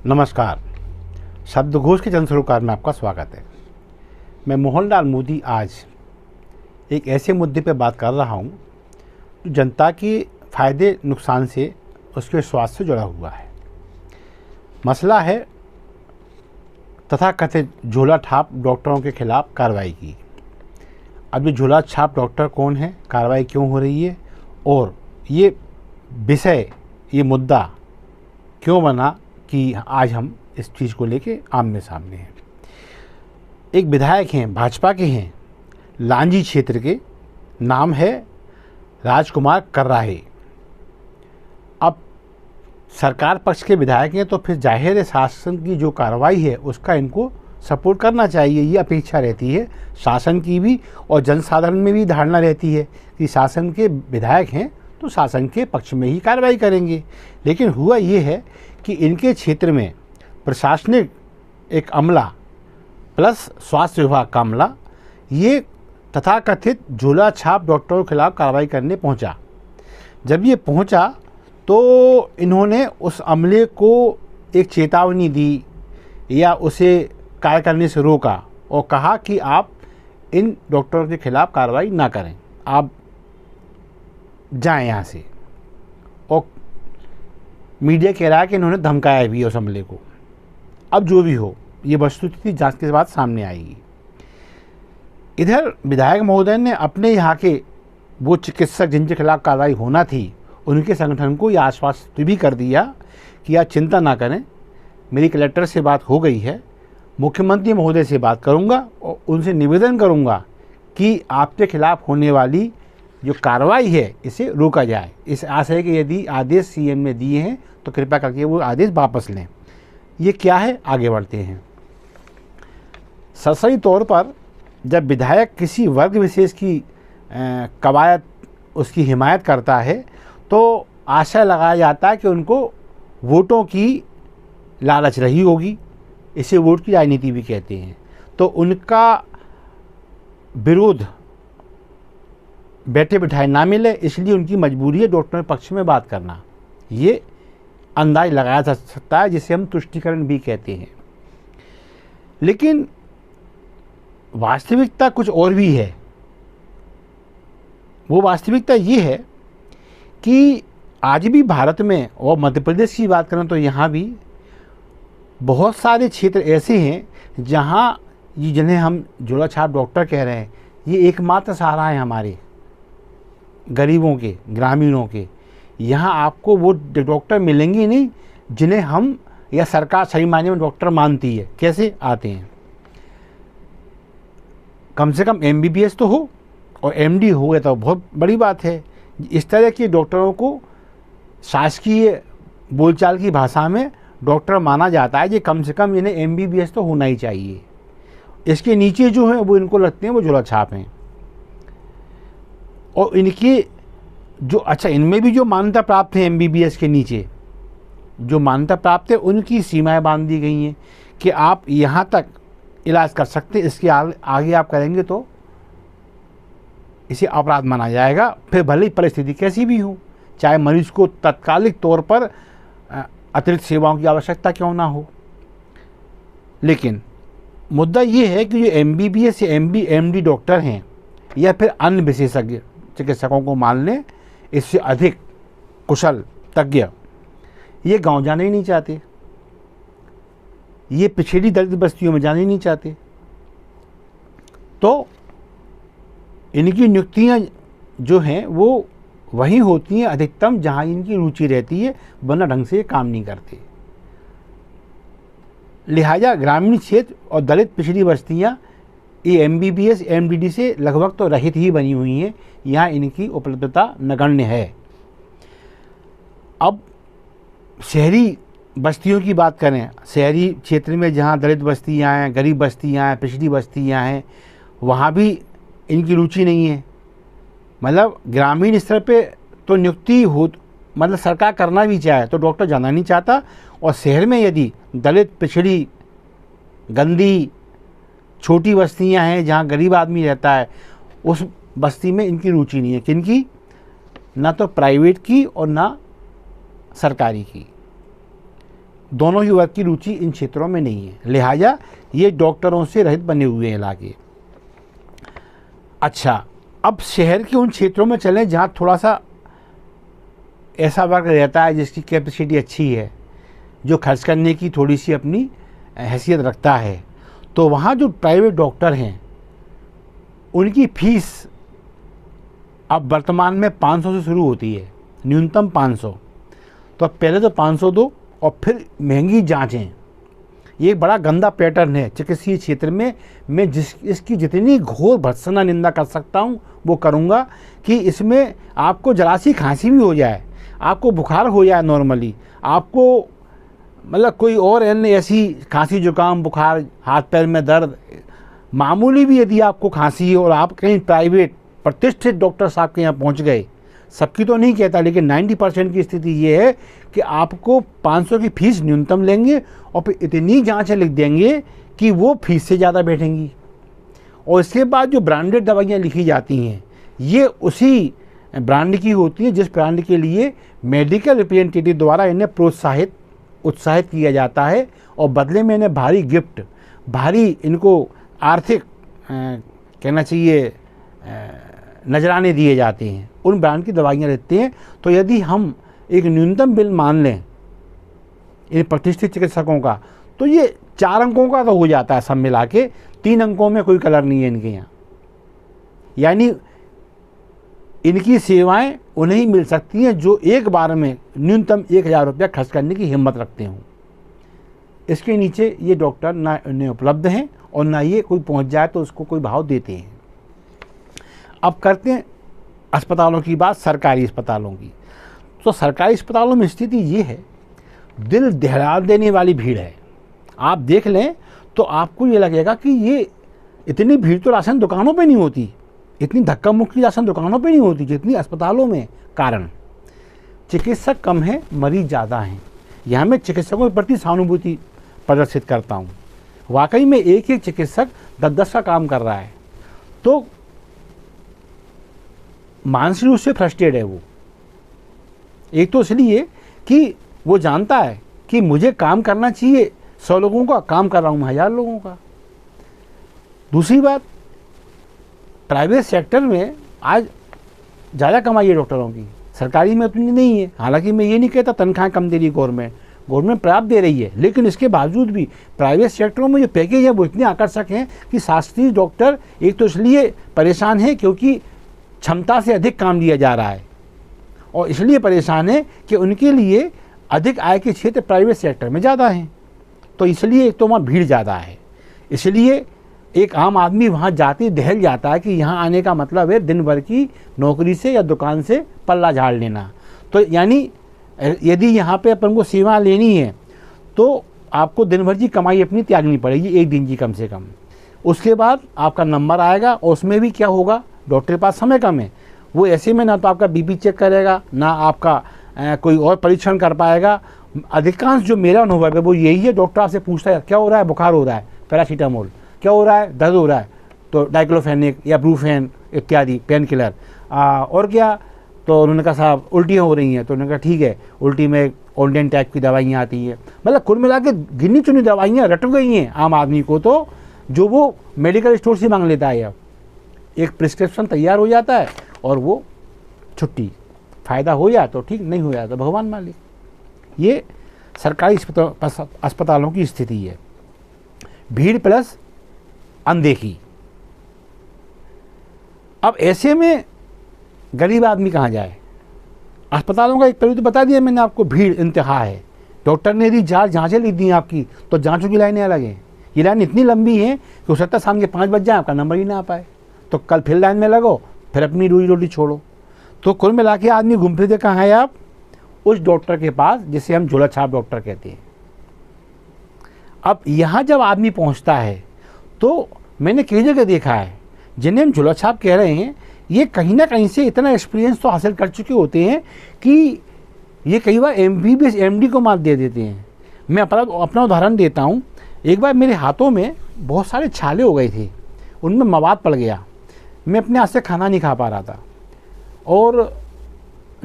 नमस्कार। शब्दघोष के जन सरोकार में आपका स्वागत है। मैं मोहनलाल मोदी आज एक ऐसे मुद्दे पर बात कर रहा हूँ जो जनता के फ़ायदे नुकसान से उसके स्वास्थ्य से जुड़ा हुआ है। मसला है तथाकथित झोला छाप डॉक्टरों के खिलाफ कार्रवाई की। अब ये झोला छाप डॉक्टर कौन है, कार्रवाई क्यों हो रही है और ये विषय, ये मुद्दा क्यों बना कि आज हम इस चीज़ को लेके आमने सामने हैं। एक विधायक हैं, भाजपा के हैं, लांजी क्षेत्र के, नाम है राजकुमार कर्राहे। अब सरकार पक्ष के विधायक हैं तो फिर जाहिर है शासन की जो कार्रवाई है उसका इनको सपोर्ट करना चाहिए, ये अपेक्षा रहती है शासन की भी और जनसाधारण में भी धारणा रहती है कि शासन के विधायक हैं तो शासन के पक्ष में ही कार्रवाई करेंगे। लेकिन हुआ ये है कि इनके क्षेत्र में प्रशासनिक एक अमला प्लस स्वास्थ्य विभाग का अमला ये तथाकथित झोला छाप डॉक्टरों के खिलाफ कार्रवाई करने पहुंचा। जब ये पहुंचा तो इन्होंने उस अमले को एक चेतावनी दी या उसे कार्य करने से रोका और कहा कि आप इन डॉक्टरों के खिलाफ कार्रवाई ना करें, आप जाएं यहाँ से। और मीडिया कह रहा है कि इन्होंने धमकाया भी उस अमले को। अब जो भी हो, ये वस्तुस्थिति जांच के बाद सामने आएगी। इधर विधायक महोदय ने अपने यहाँ के वो चिकित्सक जिनके खिलाफ कार्रवाई होना थी उनके संगठन को यह आश्वस्त भी कर दिया कि आप चिंता ना करें, मेरी कलेक्टर से बात हो गई है, मुख्यमंत्री महोदय से बात करूँगा और उनसे निवेदन करूँगा कि आपके खिलाफ होने वाली जो कार्रवाई है इसे रोका जाए। इस आशय के यदि आदेश सीएम ने दिए हैं तो कृपया करके वो आदेश वापस लें। ये क्या है, आगे बढ़ते हैं। सरसरी तौर पर जब विधायक किसी वर्ग विशेष की कवायद उसकी हिमायत करता है तो आशय लगाया जाता है कि उनको वोटों की लालच रही होगी, इसे वोट की राजनीति भी कहते हैं, तो उनका विरोध बैठे बिठाए ना मिले, इसलिए उनकी मजबूरी है डॉक्टरों के पक्ष में बात करना। ये अंदाज लगाया जा सकता है, जिसे हम तुष्टीकरण भी कहते हैं। लेकिन वास्तविकता कुछ और भी है। वो वास्तविकता ये है कि आज भी भारत में और मध्य प्रदेश की बात करें तो यहाँ भी बहुत सारे क्षेत्र ऐसे हैं जहाँ ये जिन्हें हम झोला छाप डॉक्टर कह रहे हैं, ये एकमात्र सहारा है हमारे गरीबों के, ग्रामीणों के। यहाँ आपको वो डॉक्टर मिलेंगे नहीं जिन्हें हम या सरकार सही मायने में डॉक्टर मानती है। कैसे आते हैं, कम से कम एमबीबीएस तो हो और एमडी हो गया तो बहुत बड़ी बात है। इस तरह के डॉक्टरों को शासकीय बोलचाल की भाषा में डॉक्टर माना जाता है, ये कम से कम इन्हें एमबीबीएस तो होना ही चाहिए। इसके नीचे जो है वो इनको लगते हैं वो झोला छाप हैं। और इनके जो इनमें भी जो मान्यता प्राप्त है एमबीबीएस के नीचे जो मान्यता प्राप्त है उनकी सीमाएं बांध दी गई हैं कि आप यहाँ तक इलाज कर सकते हैं, इसके आगे आप करेंगे तो इसे अपराध माना जाएगा, फिर भले ही परिस्थिति कैसी भी हो, चाहे मरीज को तत्कालिक तौर पर अतिरिक्त सेवाओं की आवश्यकता क्यों ना हो। लेकिन मुद्दा ये है कि जो एमबीबीएस या एमडी डॉक्टर हैं या फिर अन्य विशेषज्ञ चिकित्सकों को मान लें, इससे अधिक कुशल तज्ञ ये गांव जाना ही नहीं चाहते, ये पिछड़ी दलित बस्तियों में जाना ही नहीं चाहते। तो इनकी नियुक्तियां जो हैं वो वहीं होती हैं अधिकतम जहां इनकी रुचि रहती है, वरना ढंग से काम नहीं करते। लिहाजा ग्रामीण क्षेत्र और दलित पिछड़ी बस्तियां ये एमबीबीएस एमडीडी से लगभग तो रहित ही बनी हुई हैं, यहाँ इनकी उपलब्धता नगण्य है। अब शहरी बस्तियों की बात करें, शहरी क्षेत्र में जहाँ दलित बस्तियाँ हैं, गरीब बस्तियाँ हैं, पिछड़ी बस्तियाँ हैं, वहाँ भी इनकी रुचि नहीं है। मतलब ग्रामीण स्तर पे तो नियुक्ति हो, मतलब सरकार करना भी चाहे तो डॉक्टर जाना नहीं चाहता, और शहर में यदि दलित पिछड़ी गंदी छोटी बस्तियां हैं जहां गरीब आदमी रहता है, उस बस्ती में इनकी रुचि नहीं है। किनकी, ना तो प्राइवेट की और ना सरकारी की। दोनों ही वर्ग की रुचि इन क्षेत्रों में नहीं है, लिहाजा ये डॉक्टरों से रहित बने हुए हैं इलाके। अच्छा, अब शहर के उन क्षेत्रों में चलें जहाँ थोड़ा सा ऐसा वर्ग रहता है जिसकी कैपेसिटी अच्छी है, जो खर्च करने की थोड़ी सी अपनी हैसियत रखता है। तो वहाँ जो प्राइवेट डॉक्टर हैं उनकी फ़ीस अब वर्तमान में 500 से शुरू होती है, न्यूनतम 500। तो पहले तो 500 दो और फिर महंगी जांचें। ये एक बड़ा गंदा पैटर्न है चिकित्सीय क्षेत्र में। मैं इसकी जितनी घोर भर्त्सना निंदा कर सकता हूँ वो करूँगा कि इसमें आपको जरा सी खांसी भी हो जाए, आपको बुखार हो जाए नॉर्मली, आपको मतलब कोई और अन्य ऐसी खांसी जुकाम बुखार हाथ पैर में दर्द मामूली भी यदि आपको खांसी है और आप कहीं प्राइवेट प्रतिष्ठित डॉक्टर साहब के यहाँ पहुँच गए, सबकी तो नहीं कहता लेकिन 90% की स्थिति ये है कि आपको 500 की फ़ीस न्यूनतम लेंगे और फिर इतनी जांचें लिख देंगे कि वो फीस से ज़्यादा बैठेंगी। और इसके बाद जो ब्रांडेड दवाइयाँ लिखी जाती हैं ये उसी ब्रांड की होती हैं जिस ब्रांड के लिए मेडिकल रिप्रेजेंटेटिव द्वारा इन्हें उत्साहित किया जाता है और बदले में इन्हें भारी गिफ्ट, भारी इनको आर्थिक कहना चाहिए नजराने दिए जाते हैं, उन ब्रांड की दवाइयाँ लेते हैं। तो यदि हम एक न्यूनतम बिल मान लें इन प्रतिष्ठित चिकित्सकों का तो ये 4 अंकों का तो हो जाता है सब मिला के, 3 अंकों में कोई कलर नहीं है इनके यहाँ। यानी इनकी सेवाएं उन्हें ही मिल सकती हैं जो एक बार में न्यूनतम 1000 रुपया खर्च करने की हिम्मत रखते हों। इसके नीचे ये डॉक्टर ना इन्हें उपलब्ध हैं और ना ये कोई पहुंच जाए तो उसको कोई भाव देते हैं। अब करते हैं अस्पतालों की बात, सरकारी अस्पतालों की। तो सरकारी अस्पतालों में स्थिति ये है, दिल दहला देने वाली भीड़ है। आप देख लें तो आपको ये लगेगा कि ये इतनी भीड़ तो राशन दुकानों पे नहीं होती, इतनी धक्का मुक्की राशन दुकानों पे नहीं होती जितनी अस्पतालों में। कारण चिकित्सक कम हैं, मरीज ज़्यादा हैं। यहाँ मैं चिकित्सकों के प्रति सहानुभूति प्रदर्शित करता हूँ। वाकई में एक एक चिकित्सक 10-10 का काम कर रहा है तो मानसिक रूप से फ्रस्ट्रेट है वो। एक तो इसलिए कि वो जानता है कि मुझे काम करना चाहिए 100 लोगों का, काम कर रहा हूँ 1000 लोगों का। दूसरी बात, प्राइवेट सेक्टर में आज ज़्यादा कमाई है डॉक्टरों की, सरकारी में उतनी नहीं है। हालांकि मैं ये नहीं कहता तनख्वाहें कम दे रही गवर्नमेंट पर्याप्त दे रही है, लेकिन इसके बावजूद भी प्राइवेट सेक्टरों में जो पैकेज है वो इतने आकर्षक हैं कि शास्त्रीय डॉक्टर एक तो इसलिए परेशान है क्योंकि क्षमता से अधिक काम दिया जा रहा है, और इसलिए परेशान है कि उनके लिए अधिक आय के क्षेत्र प्राइवेट सेक्टर में ज़्यादा हैं। तो इसलिए एक तो वहाँ भीड़ ज़्यादा है, इसलिए एक आम आदमी वहाँ जाते दहल जाता है कि यहाँ आने का मतलब है दिन भर की नौकरी से या दुकान से पल्ला झाड़ लेना। तो यानी यदि यहाँ पे अपन को सेवा लेनी है तो आपको दिन भर की कमाई अपनी त्यागनी पड़ेगी, एक दिन की कम से कम। उसके बाद आपका नंबर आएगा और उसमें भी क्या होगा, डॉक्टर के पास समय कम है, वो ऐसे में ना तो आपका बीपी चेक करेगा ना आपका कोई और परीक्षण कर पाएगा। अधिकांश जो मेरा अनुभव है वो यही है, डॉक्टर आपसे पूछता है क्या हो रहा है, बुखार हो रहा है, पैरासीटामोल, क्या हो रहा है, दर्द हो रहा है तो डाइक्लोफेनिक या ब्रूफेन इत्यादि पेन किलर, और क्या, तो उन्होंने कहा साहब उल्टियाँ हो रही हैं, तो उन्होंने कहा ठीक है, उल्टी में ओल्डेन टाइप की दवाइयाँ आती हैं। मतलब कुल मिला के गिनी चुनी दवाइयाँ रट गई हैं आम आदमी को, तो जो वो मेडिकल स्टोर से मांग लेता है। अब एक प्रिस्क्रिप्शन तैयार हो जाता है और वो छुट्टी, फ़ायदा हो जाए तो ठीक, नहीं हो जाए तो भगवान मालिक। ये सरकारी अस्पतालों की स्थिति है, भीड़ प्लस अनदेखी। अब ऐसे में गरीब आदमी कहाँ जाए। अस्पतालों का एक पहलू तो बता दिया मैंने आपको, भीड़ इंतहा है। डॉक्टर ने यदि जांचें लिख दी आपकी तो जांचों की लाइनें अलग हैं। ये लाइन इतनी लंबी है कि हो सकता है शाम के 5 बज जाए आपका नंबर ही ना आ पाए, तो कल फिर लाइन में लगो, फिर अपनी रोजी रोटी छोड़ो। तो कुल मिला के आदमी घूम फिरते कहाँ है आप, उस डॉक्टर के पास जिसे हम झोला छाप डॉक्टर कहते हैं। अब यहाँ जब आदमी पहुँचता है तो मैंने कई जगह देखा है जिन्हें हम झोला छाप कह रहे हैं, ये कहीं ना कहीं से इतना एक्सपीरियंस तो हासिल कर चुके होते हैं कि ये कई बार MBBS MD को मात दे देते हैं। मैं अपना उदाहरण देता हूँ। एक बार मेरे हाथों में बहुत सारे छाले हो गए थे, उनमें मवाद पड़ गया, मैं अपने हाथ से खाना नहीं खा पा रहा था, और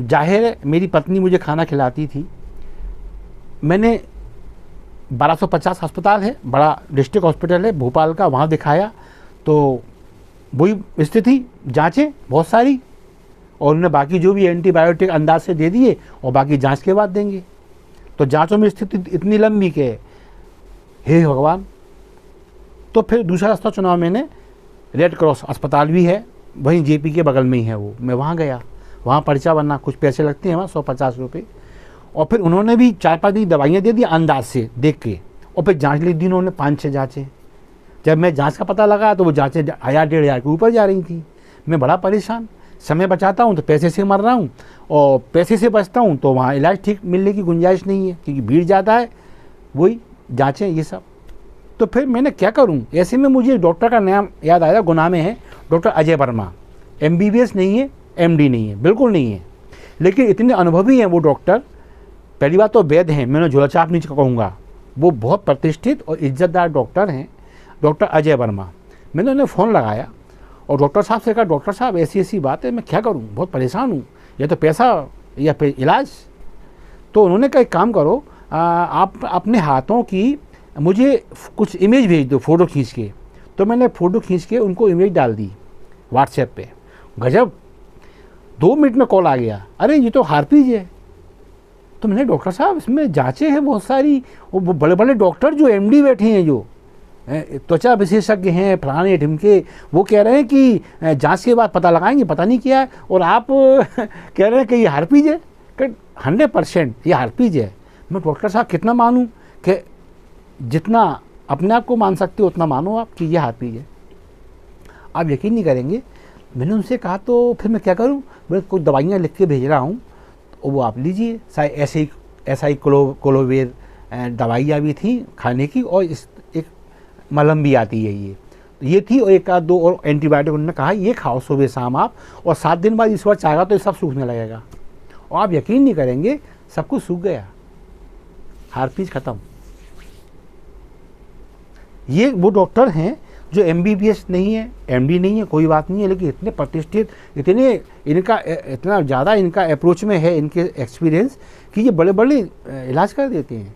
जाहिर है मेरी पत्नी मुझे खाना खिलाती थी। मैंने 1250 अस्पताल है, बड़ा डिस्ट्रिक्ट हॉस्पिटल है भोपाल का, वहाँ दिखाया तो वही स्थिति, जांचें बहुत सारी, और उन्हें बाकी जो भी एंटीबायोटिक अंदाज से दे दिए और बाकी जांच के बाद देंगे। तो जांचों में स्थिति इतनी लंबी के हे भगवान। तो फिर दूसरा रास्ता चुनाव मैंने, रेड क्रॉस अस्पताल भी है वहीं जेपी के बगल में ही है वो, मैं वहाँ गया, वहाँ पर्चा बनना, कुछ पैसे लगते हैं वहाँ 150 रुपये, और फिर उन्होंने भी 4-5 दिन दवाइयाँ दे दी अंदाज से देख के, और फिर जांच लिख दी उन्होंने 5-6 जाँचें। जब मैं जांच का पता लगा तो वो जाँचें 1000-1500 के ऊपर जा रही थी। मैं बड़ा परेशान, समय बचाता हूँ तो पैसे से मर रहा हूँ, और पैसे से बचता हूँ तो वहाँ इलाज ठीक मिलने की गुंजाइश नहीं है क्योंकि भीड़ ज़्यादा है, वही जाँचें ये सब। तो फिर मैंने क्या करूँ, ऐसे में मुझे डॉक्टर का नाम याद आया, गुना में है, डॉक्टर अजय वर्मा। MBBS नहीं है, MD नहीं है, बिल्कुल नहीं है, लेकिन इतने अनुभवी हैं वो डॉक्टर। पहली बात तो वैद्य हैं, मैंने झोला छाप नहीं कहूँगा, वो बहुत प्रतिष्ठित और इज्जतदार डॉक्टर हैं, डॉक्टर अजय वर्मा। मैंने उन्हें फ़ोन लगाया और डॉक्टर साहब से कहा, डॉक्टर साहब ऐसी ऐसी बात है, मैं क्या करूँ, बहुत परेशान हूँ, या तो पैसा या फिर इलाज। तो उन्होंने कहा एक काम करो, आप अपने हाथों की मुझे कुछ इमेज भेज दो, फ़ोटो खींच के। तो मैंने फ़ोटो खींच के उनको इमेज डाल दी व्हाट्सएप पे। गजब, 2 मिनट में कॉल आ गया, अरे ये तो हार्पीज है। तो मैंने, डॉक्टर साहब इसमें जांचें हैं बहुत सारी, वो बड़े बड़े डॉक्टर जो MD बैठे हैं, जो त्वचा विशेषज्ञ हैं, फलाने ढिमके, वो कह रहे हैं कि जांच के बाद पता लगाएंगे, पता नहीं क्या है, और आप कह रहे हैं कि ये हार्पीज है। 100% ये हार्पीज है। मैं, डॉक्टर साहब कितना मानूं, कि जितना अपने आप को मान सकते हो उतना मानो आप कि ये हार्पीज है। आप यकीन नहीं करेंगे, मैंने उनसे कहा तो फिर मैं क्या करूं, मैं कुछ दवाइयाँ लिख के भेज रहा हूं, तो वो आप लीजिए। ऐसा ही कोलोवेर दवाइयाँ भी थी खाने की, और एक मलहम भी आती है, ये थी, और 1-2 और एंटीबायोटिक उन्होंने कहा ये खाओ सुबह शाम आप, और 7 दिन बाद इस बार चाहेगा तो ये सब सूखने लगेगा। और आप यकीन नहीं करेंगे, सब कुछ सूख गया, हार्पीज ख़त्म। ये वो डॉक्टर हैं जो MBBS नहीं है, MD नहीं है, कोई बात नहीं है, लेकिन इतने प्रतिष्ठित, इतना ज़्यादा इनका अप्रोच में है, इनके एक्सपीरियंस, कि ये बड़े बड़े इलाज कर देते हैं।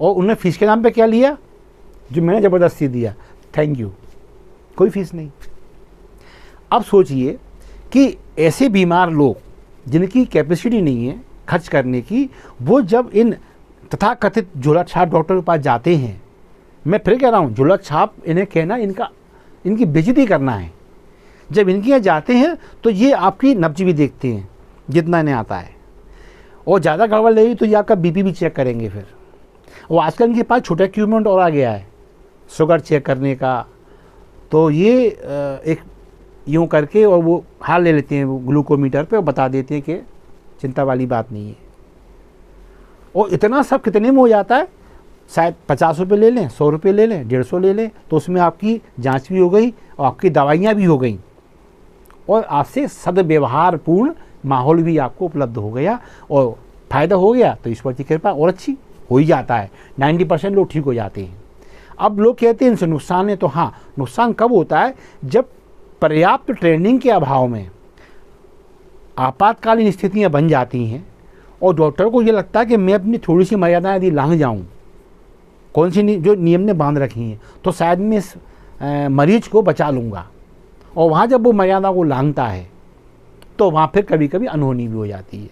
और उन्होंने फीस के नाम पे क्या लिया, जो मैंने ज़बरदस्ती दिया, थैंक यू, कोई फीस नहीं। अब सोचिए कि ऐसे बीमार लोग जिनकी कैपेसिटी नहीं है खर्च करने की, वो जब इन तथाकथित झोला छाप डॉक्टर के पास जाते हैं, मैं फिर कह रहा हूँ, झोला छाप इन्हें कहना, इनकी बेइज्जती करना है। जब इनके यहाँ जाते हैं तो ये आपकी नब्ज भी देखते हैं जितना इन्हें आता है, और ज़्यादा गड़बड़ लगी तो ये आपका BP भी चेक करेंगे फिर। और आजकल इनके पास छोटा इक्विपमेंट और आ गया है शुगर चेक करने का, तो ये एक यूँ करके और वो हाल ले लेते हैं वो ग्लूकोमीटर पे और बता देते हैं कि चिंता वाली बात नहीं है। और इतना सब कितने में हो जाता है, शायद 50 रुपये ले लें, 100 रुपये ले लें, 150 ले लें, तो उसमें आपकी जांच भी हो गई और आपकी दवाइयाँ भी हो गई, और आपसे सदव्यवहारपूर्ण माहौल भी आपको उपलब्ध हो गया, और फ़ायदा हो गया तो ईश्वर की कृपा और अच्छी हो ही जाता है। 90% लोग ठीक हो जाते हैं। अब लोग कहते हैं इनसे नुकसान है, तो हाँ, नुकसान कब होता है, जब पर्याप्त ट्रेनिंग के अभाव में आपातकालीन स्थितियाँ बन जाती हैं और डॉक्टर को ये लगता है कि मैं अपनी थोड़ी सी मर्यादा यदि लांघ जाऊँ, कौन सी जो नियम ने बांध रखी हैं, तो शायद मैं इस मरीज को बचा लूँगा। और वहाँ जब वो मर्यादा को लांघता है तो वहाँ फिर कभी कभी अनहोनी भी हो जाती है।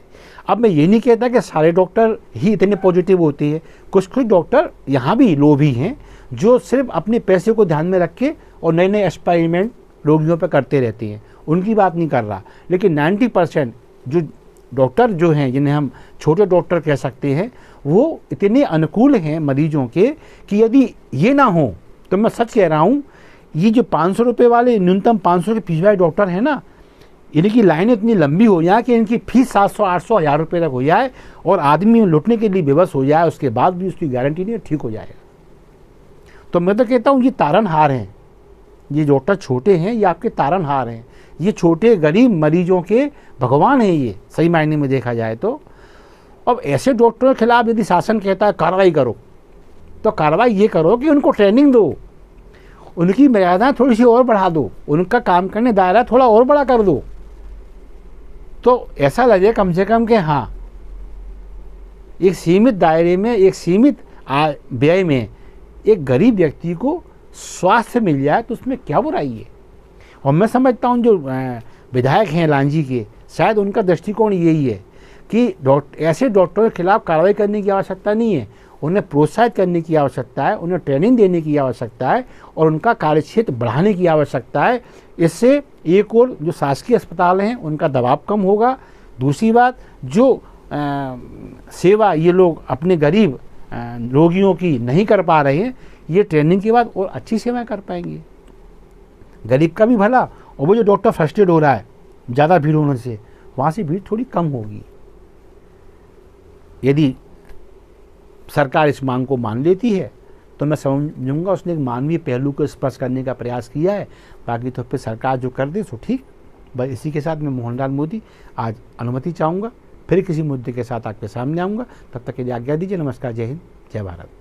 अब मैं ये नहीं कहता कि सारे डॉक्टर ही इतने पॉजिटिव होते हैं, कुछ डॉक्टर यहाँ भी लोभी हैं जो सिर्फ अपने पैसे को ध्यान में रख के और नए नए एक्सपेरिमेंट रोगियों पर करते रहते हैं, उनकी बात नहीं कर रहा। लेकिन 90% जो डॉक्टर जो हैं, जिन्हें हम छोटे डॉक्टर कह सकते हैं, वो इतने अनुकूल हैं मरीजों के कि यदि ये ना हो तो मैं सच कह रहा हूँ, ये जो 500 रुपये वाले, न्यूनतम 500 के फीस वाले डॉक्टर हैं ना, इनकी लाइनें इतनी लंबी हो जाए कि इनकी फीस 700, 800, 1000 रुपये तक हो जाए और आदमी लुटने के लिए बेबस हो जाए, उसके बाद भी उसकी गारंटी नहीं है ठीक हो जाएगा। तो मैं तो कहता हूँ ये तारनहार हैं, ये डॉक्टर छोटे हैं, ये आपके तारनहार हैं, ये छोटे गरीब मरीजों के भगवान हैं, ये सही मायने में देखा जाए तो। अब ऐसे डॉक्टरों के खिलाफ यदि शासन कहता है कार्रवाई करो, तो कार्रवाई ये करो कि उनको ट्रेनिंग दो, उनकी मर्यादा थोड़ी सी और बढ़ा दो, उनका काम करने दायरा थोड़ा और बड़ा कर दो, तो ऐसा लगे कम से कम कि हाँ, एक सीमित दायरे में, एक सीमित व्यय में एक गरीब व्यक्ति को स्वास्थ्य मिल जाए तो उसमें क्या बुराई है। और मैं समझता हूँ जो विधायक हैं लांजी के, शायद उनका दृष्टिकोण यही है कि ऐसे डॉक्टरों के खिलाफ कार्रवाई करने की आवश्यकता नहीं है, उन्हें प्रोत्साहित करने की आवश्यकता है, उन्हें ट्रेनिंग देने की आवश्यकता है और उनका कार्यक्षेत्र बढ़ाने की आवश्यकता है। इससे एक और जो शासकीय अस्पताल हैं उनका दबाव कम होगा। दूसरी बात, जो सेवा ये लोग अपने गरीब रोगियों की नहीं कर पा रहे हैं, ये ट्रेनिंग के बाद और अच्छी सेवाएं कर पाएंगे, गरीब का भी भला। और वो जो डॉक्टर फ्रस्ट्रेट हो रहा है ज़्यादा भीड़ होने से, वहाँ से भीड़ थोड़ी कम होगी। यदि सरकार इस मांग को मान लेती है तो मैं समझूंगा उसने एक मानवीय पहलू को स्पर्श करने का प्रयास किया है। बाकी तो फिर सरकार जो कर दे सो ठीक। बस इसी के साथ मैं मोहनलाल मोदी आज अनुमति चाहूँगा, फिर किसी मुद्दे के साथ आपके सामने आऊँगा। तब तक के लिए आज्ञा दीजिए। नमस्कार, जय हिंद, जय भारत।